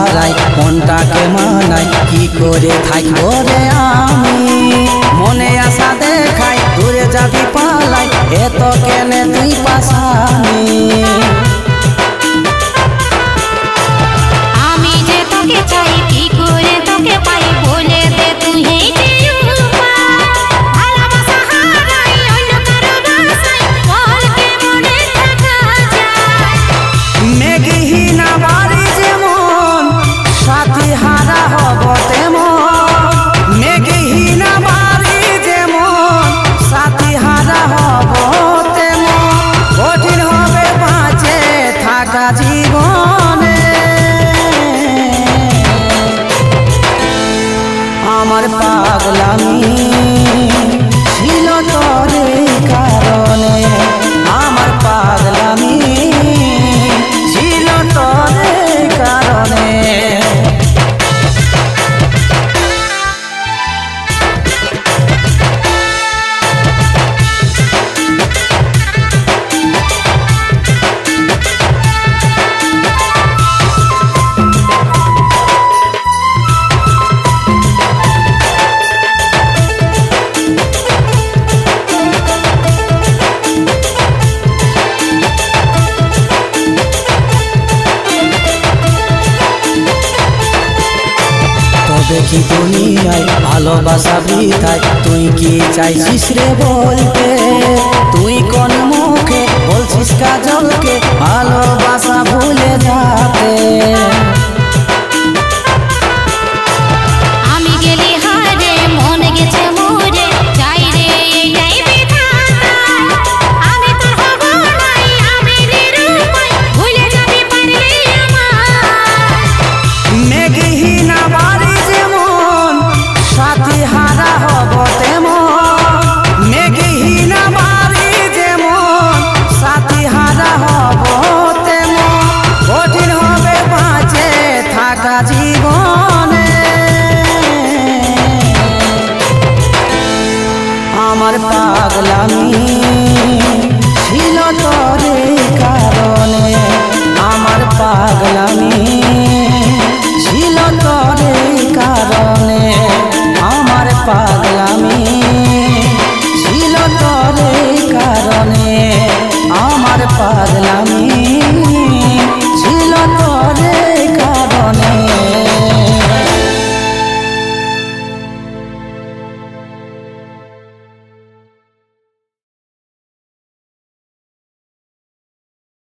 হারাই মনটাকে মানাই কি করে থাকবো রে আমি মনে আশা দেখাই দূরে যাবি পালাই এত কেনে তুই পাশানি আমি যে তোকে চাই কি করে তোকে পাই বলে দে তুই এই যে ভালোবাসা হারাই অন্য কারো বাসায় বল কে মনে থাকা যায় মেঘহীনা বাড়ি যেমন সাথী হারা হব তেমন মেঘহীনা বাড়ি যেমন সাথী হারা হব তেমন কঠিন হবে বাঁচে থাকা জীবনে আমার পাগলামি ছিল তোর কারণে আমার পাগলামি ছিল তোর কারণে দেখি দুনিয়ায় ভালোবাসা বৃথায় তুই কি চাইছিস রে বলতে তুই কোন মুখে বলছিস কাজলকে ভালোবাসা ভুলে যাতে আমি গেলি হারে মনে গেছে মোরে চাই রে এইটাই বিধাতা আমি তোর হব নাই আমি নিরুপায় ভুলে যাবি পারলে আমার মেঘহীনা বাড়ি যেমন সাথী হারা হব তেমন মেঘহীনা বাড়ি যেমন সাথী হারা হব তেমন কঠিন হবে বাঁচে থাকা জীবনে আমার পাগলামি ছিল তোর কারণে আমার পাগলামি ছিল তোর কারণে আমার পাগলামি ছিল তোর কারণে আমার পাগলামি